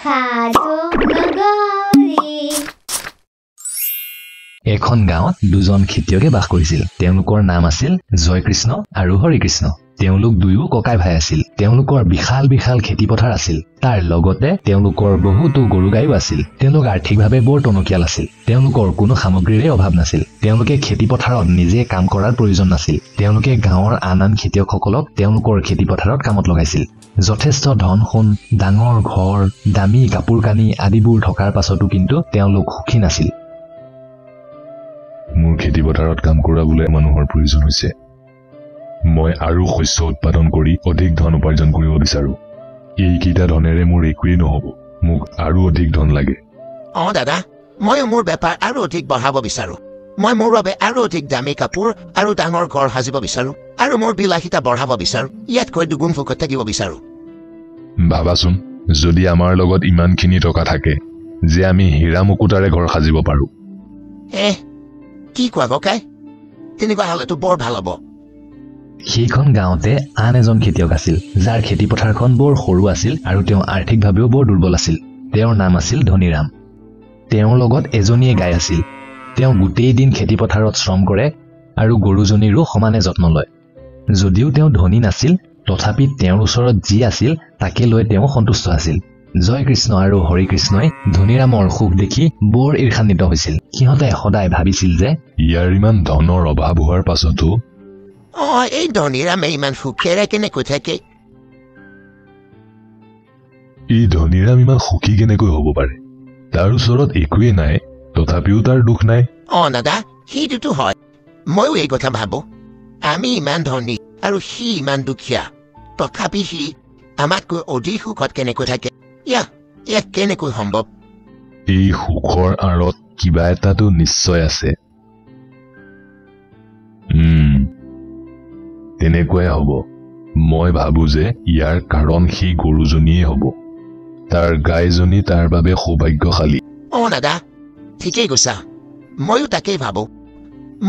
সাধু নগৰী এখন গাঁৱত দুজন খেতিয়কে বাস কৰিছিল তেওঁলোকৰ নাম আছিল জয়কৃষ্ণ আৰু হৰিকৃষ্ণ তেওঁলোক দুয়ো ককাই ভাই আছিল তেওঁলোকৰ বিশাল বিশাল খেতিপথাৰ আছিল তাৰ লগতে তেওঁলোকৰ বহুতো গৰু গায়ো আছিল তেওঁলোক আৰ্থিকভাৱে বৰ টনকিয়াল আছিল তেওঁলোকৰ কোনো সামগ্ৰীৰে অভাৱ নাছিল তেওঁলোকে খেতিপথাৰত নিজে কাম কৰাৰ প্ৰয়োজন নাছিল তেওঁলোকে গাঁৱৰ আন খেতিয়কসকলক তেওঁলোকৰ খেতিপথাৰত কামত লগাইছিল যথেষ্ট ধন সোণ ডাঙৰ ঘৰ দামী কাপোৰ কানি আদিবোৰ থকাৰ পাছতো কিন্তু তেওঁলোক সুখী নাছিল মোৰ খেতিপথাৰত কাম কৰাবলৈ মানুহৰ প্ৰয়োজন হৈছে মই আৰু শস্য উৎপাদন কৰি অধিক ধন উপাৰ্জন কৰিব বিচাৰো এইকেইটা ধনেৰে মোৰ একোৱেই নহব মোক আৰু অধিক ধন লাগে দাদা মই মোৰ বেপাৰ আৰু অধিক বঢ়াব বিচাৰো মই মোৰ বাবে আৰু অধিক দামী কাপোৰ আৰু ডাঙৰ ঘৰ সাজিব বিচাৰো আৰু মোৰ বিলাসিতা বঢ়াব বিচাৰো ইয়াতকৈ দুগুণ সুখত থাকিব বিচাৰো ভাবাচোন যদি আমাৰ লগত ইমানখিনি টকা থাকে যে আমি হীৰা মুকুতাৰে ঘৰ সাজিব পাৰো কি কোৱা ককাই তেনেকুৱা হলেতো বৰ ভাল হ'ব সেইখন গাঁৱতে আন এজন খেতিয়ক আছিল যাৰ খেতিপথাৰখন বৰ সৰু আছিল আৰু তেওঁ আৰ্থিকভাৱেও বৰ দুৰ্বল আছিল তেওঁৰ নাম আছিল ধনীৰাম তেওঁৰ লগত এজনীয়ে গাই আছিল তেওঁ গোটেই দিন খেতিপথাৰত শ্ৰম কৰে আৰু গৰুজনীৰো সমানে যত্ন লয় যদিও তেওঁ ধনী নাছিল তথাপি তেওঁৰ ওচৰত যি আছিল তাকে লৈ তেওঁ সন্তুষ্ট আছিল জয়কৃষ্ণ আৰু হৰিকৃষ্ণই ধনীৰামৰ সুখ দেখি বৰ ঈৰ্ষান্বিত হৈছিল সিহঁতে সদায় ভাবিছিল যে ইয়াৰ ইমান ধনৰ অভাৱ হোৱাৰ পাছতো এই ধনীৰামে ইমান সুখেৰে কেনেকৈ থাকে এই ধনীৰাম ইমান সুখী কেনেকৈ হ'ব পাৰে তাৰ ওচৰত একোৱেই নাই তথাপিও তাৰ দুখ নাই দাদা সেইটোতো হয় ময়ো এই কথা ভাবো আমি ইমান ধনী আৰু সি ইমান দুখীয়া তথাপি সি আমাতকৈ অধিক সুখত কেনেকৈ থাকে ইয়াক কেনেকৈ সম্ভৱ এই সুখৰ আঁৰত কিবা এটাতো নিশ্চয় আছে তেনেকুৱাই হ'ব মই ভাবো যে ইয়াৰ কাৰণ সেই গৰুজনীয়ে হ'ব তাৰ গাইজনী তাৰ বাবে সৌভাগ্যশালী দাদা ঠিকেই কৈছা ময়ো তাকেই ভাবো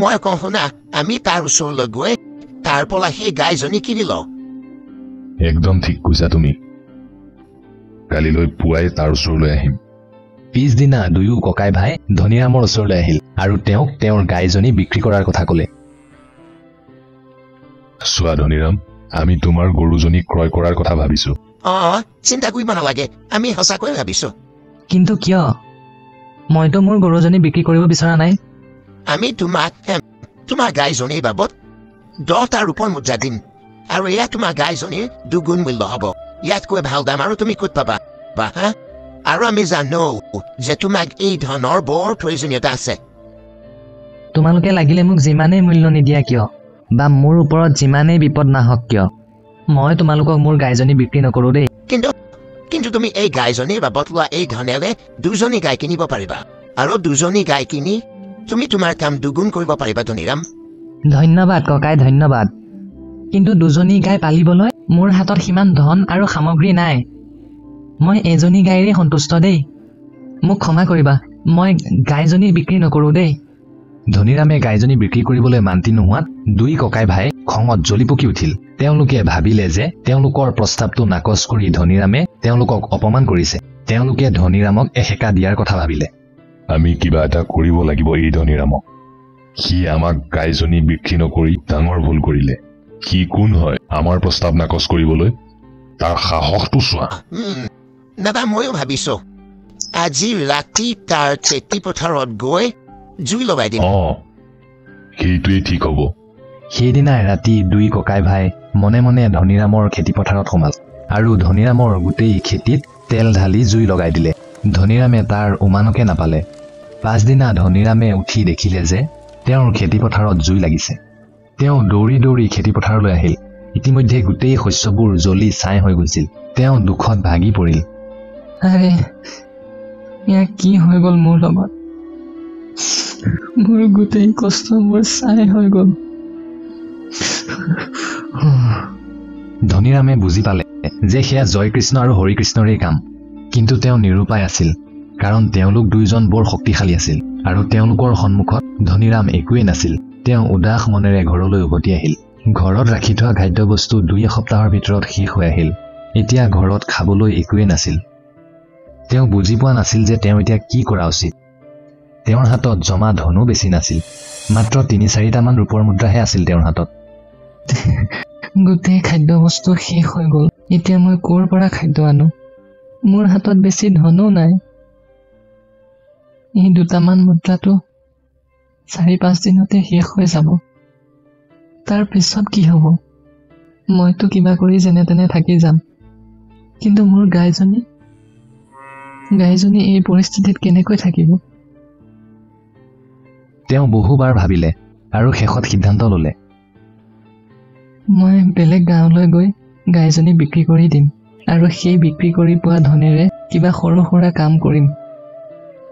মই কওঁ শুনা আমি তাৰ ওচৰলৈ গৈ তাৰ পৰা সেই গাইজনী কিনি লওঁ একদম ঠিক কৈছা তুমি কালিলৈ পুৱাই তাৰ ওচৰলৈ আহিম পিছদিনা দুয়ো ককাই ভাই ধনীৰামৰ ওচৰলৈ আহিল আৰু তেওঁক তেওঁৰ গাইজনী বিক্ৰী কৰাৰ কথা ক'লে চোৱা ধনীৰাম আমি তোমাৰ গৰুজনী ক্ৰয় কৰাৰ কথা ভাবিছো চিন্তা কৰিব নালাগে আমি সঁচাকৈ ভাবিছো কিন্তু কিয় মইতো মোৰ গৰুজনী বিক্ৰী কৰিব বিচৰা নাই আমি তোমাৰ গাইজনীৰ বাবদ 10টা ৰূপৰ মুদ্ৰা দিম আৰু এয়া তোমাৰ গাইজনীৰ দুগুণ মূল্য হ'ব ইয়াতকৈ ভাল দাম আৰু তুমি ক'ত পাবা আৰু আমি জানো যে তোমাক এই ধনৰ বৰ প্ৰয়োজনীয়তা আছে তোমালোকে লাগিলে মোক যিমানেই মূল্য নিদিয়া কিয় বা মোৰ ওপৰত যিমানেই বিপদ নাহক কিয় মই তোমালোকক মোৰ গাইজনী বিক্ৰী নকৰো দেই কিন্তু তুমি এই গাইজনীৰ বাবদ লোৱা এই ধনেৰে 2জনী গাই কিনিব পাৰিবা আৰু 2জনী গাই কিনি তুমি তোমাৰ কাম দুগুণ কৰিব পাৰিবা ধনীৰাম ধন্যবাদ ককাই ধন্যবাদ কিন্তু 2জনী গাই পালিবলৈ মোৰ হাতত সিমান ধন আৰু সামগ্ৰী নাই মই এজনী গাইৰে সন্তুষ্ট দেই মোক ক্ষমা কৰিবা মই গাইজনী বিক্ৰী নকৰো দেই ধনীৰামে গাইজনী বিক্ৰী কৰিবলৈ মান্তি নোহোৱাত দুই ককাই ভাই খঙত জ্বলি পকি উঠিল তেওঁলোকে ভাবিলে যে তেওঁলোকৰ প্ৰস্তাৱটো নাকচ কৰি ধনীৰামে তেওঁলোকক অপমান কৰিছে তেওঁলোকে ধনীৰামক এহেকা দিয়াৰ কথা ভাবিলে আমি কিবা এটা কৰিব লাগিব এই ধনীৰামক সি আমাক গাইজনী বিক্ৰী নকৰি ডাঙৰ ভুল কৰিলে সি কোন হয় আমাৰ প্ৰস্তাৱ নাকচ কৰিবলৈ তাৰ সাহসটো চোৱা দাদা ময়ো ভাবিছো আজি ৰাতি তাৰ খেতিপথাৰত গৈ জুই লগাই দিম সেইটোৱেই ঠিক হ'ব সেইদিনাই ৰাতি দুই ককাই ভাই মনে মনে ধনীৰামৰ খেতিপথাৰত সোমাল আৰু ধনীৰামৰ গোটেই খেতিত তেল ঢালি জুই লগাই দিলে ধনীৰামে তাৰ উমানকে নাপালে পাছদিনা ধনীৰামে উঠি দেখিলে যে তেওঁৰ খেতিপথাৰত জুই লাগিছে তেওঁ দৌৰি দৌৰি খেতিপথাৰলৈ আহিল ইতিমধ্যে গোটেই শস্যবোৰ জ্বলি ছাই হৈ গৈছিল তেওঁ দুখত ভাগি পৰিল আৰে ইয়া কি হৈ গ'ল মোৰ লগত মোৰ গোটেই কষ্টবোৰ ছাই হৈ গ'ল ধনীৰামে বুজি পালে যে সেয়া জয়কৃষ্ণ আৰু হৰিকৃষ্ণৰে কাম কিন্তু তেওঁ নিৰুপায় আছিল কাৰণ তেওঁলোক দুইজন বৰ শক্তিশালী আছিল আৰু তেওঁলোকৰ সন্মুখত ধনীৰাম একোৱেই নাছিল তেওঁ উদাস মনেৰে ঘৰলৈ উভতি আহিল ঘৰত ৰাখি থোৱা খাদ্যবস্তু 2 সপ্তাহৰ ভিতৰত শেষ হৈ আহিল এতিয়া ঘৰত খাবলৈ একোৱেই নাছিল তেওঁ বুজি পোৱা নাছিল যে তেওঁ এতিয়া কি কৰা উচিত। তেওঁৰ হাতত জমা ধনো বেছি নাছিল, মাত্ৰ ৩-৪টামান ৰূপৰ মুদ্ৰাহে আছিল তেওঁৰ হাতত। গোটেই খাদ্য বস্তু শেষ হৈ গ'ল। এতিয়া মই ক'ৰ পৰা খাদ্য আনো? মোৰ হাতত বেছি ধনো নাই। এই 2টামান মুদ্ৰাটো 4-5 দিনতে শেষ হৈ যাব। তাৰ পিছত কি হ'ব? মইতো কিবা কৰি যেনে তেনে থাকি যাম, কিন্তু মোৰ গাইজনী এই পৰিস্থিতিত কেনেকৈ থাকিব? তেওঁ বহুবাৰ ভাবিলে আৰু শেষত সিদ্ধান্ত ল'লে। মই বেলেগ গাঁৱলৈ গৈ গাইজনী বিক্ৰী কৰি দিম আৰু সেই বিক্ৰী কৰি পোৱা ধনেৰে কিবা সৰু সুৰা কাম কৰিম।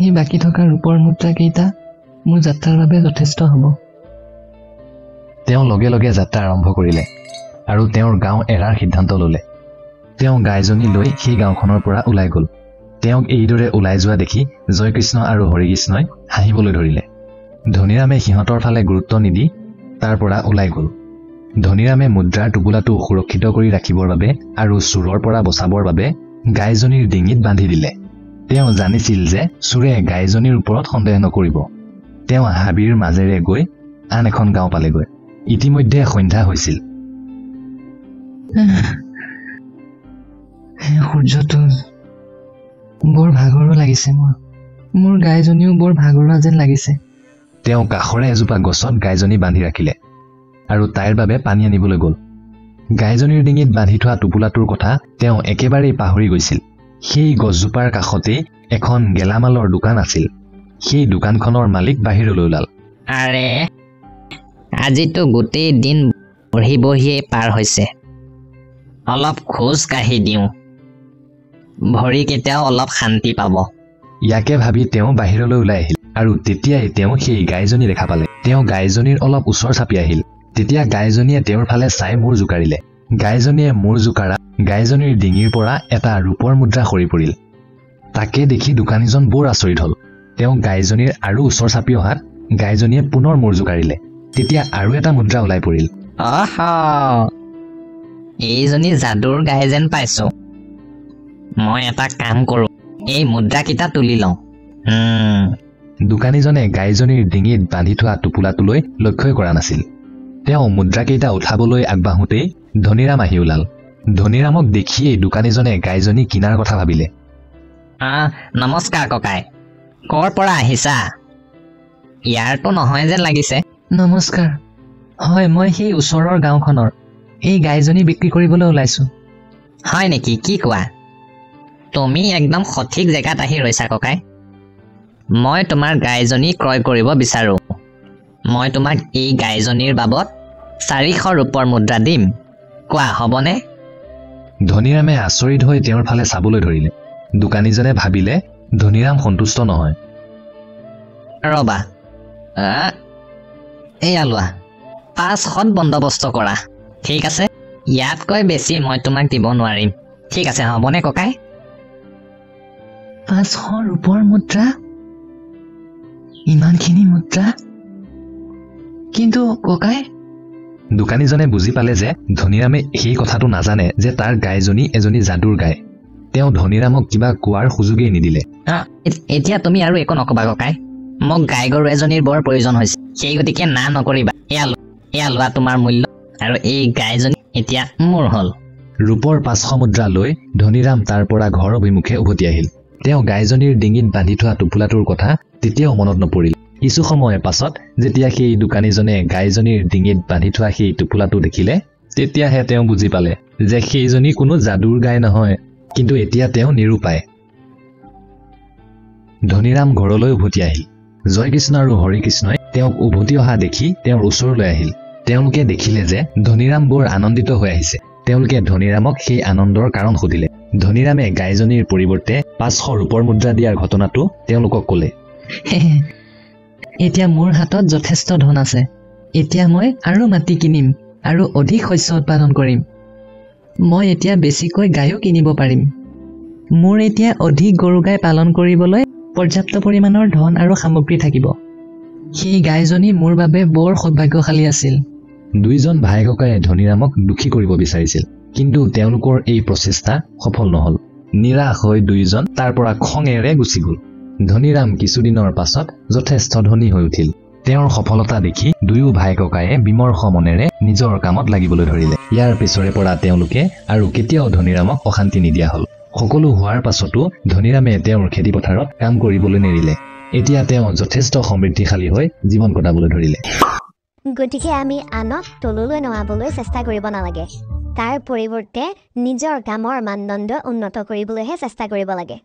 এই বাকী থকা ৰূপৰ মুদ্ৰাকেইটা মোৰ যাত্ৰাৰ বাবে যথেষ্ট হ'ব। তেওঁ লগে লগে যাত্ৰা আৰম্ভ কৰিলে আৰু তেওঁৰ গাঁও এৰাৰ সিদ্ধান্ত ল'লে। তেওঁ গাইজনী লৈ সেই গাঁওখনৰ পৰা ওলাই গ'ল। তেওঁক এইদৰে ওলাই যোৱা দেখি জয়কৃষ্ণ আৰু হৰিকৃষ্ণই হাঁহিবলৈ ধৰিলে। ধনীৰামে সিহঁতৰ ফালে গুৰুত্ব নিদি তাৰ পৰা ওলাই গ'ল। ধনীৰামে মুদ্ৰাৰ টোপোলাটো সুৰক্ষিত কৰি ৰাখিবৰ বাবে আৰু চোৰৰ পৰা বচাবৰ বাবে গাইজনীৰ ডিঙিত বান্ধি দিলে। তেওঁ জানিছিল যে চোৰে গাইজনীৰ ওপৰত সন্দেহ নকৰিব। তেওঁ হাবিৰ মাজেৰে গৈ আন এখন গাঁও পালেগৈ। ইতিমধ্যে সন্ধ্যা হৈছিল। সূৰ্যটো বৰ ভাগৰো লাগিছে। মোৰ গাইজনীও বৰ ভাগৰুৱা যেন লাগিছে। তেওঁ কাষৰে এজোপা গছত গাইজনী বান্ধি ৰাখিলে আৰু তাইৰ বাবে পানী আনিবলৈ গ'ল। গাইজনীৰ ডিঙিত বান্ধি থোৱা টোপোলাটোৰ কথা তেওঁ একেবাৰেই পাহৰি গৈছিল। সেই গছজোপাৰ কাষতেই এখন গেলামালৰ দোকান আছিল। সেই দোকানখনৰ মালিক বাহিৰলৈ ওলাল। আৰে, আজিতো গোটেই দিন বহি বহিয়ে পাৰ হৈছে। অলপ খোজ কাঢ়ি দিওঁ, ভৰিকেইটাও অলপ শান্তি পাব। ইয়াকে ভাবি তেওঁ বাহিৰলৈ ওলাই আহিল আৰু তেতিয়াই তেওঁ সেই গাইজনী দেখা পালে। তেওঁ গাইজনীৰ অলপ ওচৰ চাপি আহিল। তেতিয়া গাইজনীয়ে তেওঁৰ ফালে চাই মূৰ জোকাৰিলে। গাইজনীয়ে মূৰ জোকাৰা গাইজনীৰ ডিঙিৰ পৰা এটা ৰূপৰ মুদ্ৰা সৰি পৰিল। তাকে দেখি দোকানীজন বৰ আচৰিত হ'ল। তেওঁ গাইজনীৰ আৰু ওচৰ চাপি অহাত গাইজনীয়ে পুনৰ মূৰ জোকাৰিলে। তেতিয়া আৰু এটা মুদ্ৰা ওলাই পৰিল। অহ, এইজনী যাদুৰ গাই যেন পাইছো। মই এটা কাম কৰো, এই মুদ্ৰাকেইটা তুলি লওঁ। দোকানীজনে গাইজনীৰ ডিঙিত বান্ধি থোৱা টোপোলাটোলৈ লক্ষ্যই কৰা নাছিল। তেওঁ মুদ্ৰাকেইটা উঠাবলৈ আগবাঢ়োতেই ধনীৰাম আহি ওলাল। ধনীৰামক দেখিয়েই দোকানীজনে গাইজনী কিনাৰ কথা ভাবিলে। নমস্কাৰ ককাই, ক'ৰ পৰা আহিছা? ইয়াৰতো নহয় যেন লাগিছে। নমস্কাৰ। হয়, মই সেই ওচৰৰ গাঁওখনৰ। এই গাইজনী বিক্ৰী কৰিবলৈ ওলাইছো। হয় নেকি? কি কোৱা? তুমি একদম সঠিক জেগাত আহি ৰৈছা ককাই। মই তোমাৰ গাইজনী ক্ৰয় কৰিব বিচাৰো। মই তোমাক এই গাইজনীৰ বাবদ 400 ৰূপৰ মুদ্ৰা দিম। কোৱা, হ'বনে? ধনীৰামে আচৰিত হৈ তেওঁৰ ফালে চাবলৈ ধৰিলে। দোকানীজনে ভাবিলে ধনীৰাম সন্তুষ্ট নহয়। ৰবা, এয়া লোৱা, 500 বন্দবস্ত কৰা। ঠিক আছে, ইয়াতকৈ বেছি মই তোমাক দিব নোৱাৰিম। ঠিক আছে, হ'বনে ককাই? 500 ৰূপৰ মুদ্ৰা? ইমানখিনি মুদ্ৰা? কিন্তু ককাই, দোকানীজনে বুজি পালে যে ধনীৰামে সেই কথাটো নাজানে যে তাৰ গাইজনী এজনী যাদুৰ গাই। তেওঁ ধনীৰামক কিবা কোৱাৰ সুযোগেই নিদিলে। এতিয়া তুমি আৰু একো নকবা ককাই। মোক গাই গৰু এজনীৰ বৰ প্ৰয়োজন হৈছে, সেই গতিকে না নকৰিবা। এয়া লোৱা তোমাৰ মূল্য, আৰু এই গাইজনী এতিয়া মোৰ হ'ল। ৰূপৰ 500 মুদ্ৰা লৈ ধনীৰাম তাৰ পৰা ঘৰ অভিমুখে উভতি আহিল। তেওঁ গাইজনীৰ ডিঙিত বান্ধি থোৱা টোপোলাটোৰ কথা তেতিয়াও মনত নপৰিল। কিছু সময়ৰ পাছত যেতিয়া সেই দোকানীজনে গাইজনীৰ ডিঙিত বান্ধি থোৱা সেই টোপোলাটো দেখিলে, তেতিয়াহে তেওঁ বুজি পালে যে সেইজনী কোনো যাদুৰ গাই নহয়, কিন্তু এতিয়া তেওঁ নিৰুপায়। ধনীৰাম ঘৰলৈ উভতি আহিল। জয়কৃষ্ণ আৰু হৰিকৃষ্ণই তেওঁক উভতি অহা দেখি তেওঁৰ ওচৰলৈ আহিল। তেওঁলোকে দেখিলে যে ধনীৰাম বৰ আনন্দিত হৈ আহিছে। তেওঁলোকে ধনীৰামক সেই আনন্দৰ কাৰণ সুধিলে। ধনীৰামে গাইজনীৰ পৰিৱৰ্তে 500 ৰূপৰ মুদ্ৰা দিয়াৰ ঘটনাটো তেওঁলোকক ক'লে। এতিয়া মোৰ হাতত যথেষ্ট ধন আছে। এতিয়া মই আৰু মাটি কিনিম আৰু অধিক শস্য উৎপাদন কৰিম। মই এতিয়া বেছিকৈ গায়ো কিনিব পাৰিম। মোৰ এতিয়া অধিক গৰু গাই পালন কৰিবলৈ পৰ্যাপ্ত পৰিমাণৰ ধন আৰু সামগ্ৰী থাকিব। সেই গাইজনী মোৰ বাবে বৰ সৌভাগ্যশালী আছিল। দুইজন ভাই ককায়ে ধনীৰামক দুখী কৰিব বিচাৰিছিল, কিন্তু তেওঁলোকৰ এই প্ৰচেষ্টা সফল নহল। নিৰাশ হৈ দুয়োজন তাৰ পৰা খঙেৰে গুচি গ'ল ধনীৰাম কিছুদিনৰ পাছত যথেষ্ট ধনী হৈ উঠিল তেওঁৰ সফলতা দেখি দুয়ো ভাই ককায়ে বিমৰ্ষ মনেৰে নিজৰ কামত লাগিবলৈ ধৰিলে ইয়াৰ পিছৰে পৰা তেওঁলোকে আৰু কেতিয়াও ধনীৰামক অশান্তি নিদিয়া হ'ল সকলো হোৱাৰ পাছতো ধনীৰামে তেওঁৰ খেতিপথাৰত কাম কৰিবলৈ নেৰিলে এতিয়া তেওঁ যথেষ্ট সমৃদ্ধিশালী হৈ জীৱন কটাবলৈ ধৰিলে গতিকে আমি আনক তললৈ নমাবলৈ চেষ্টা কৰিব নালাগে তাৰ পৰিৱৰ্তে নিজৰ কামৰ মানদণ্ড উন্নত কৰিবলৈহে চেষ্টা কৰিব লাগে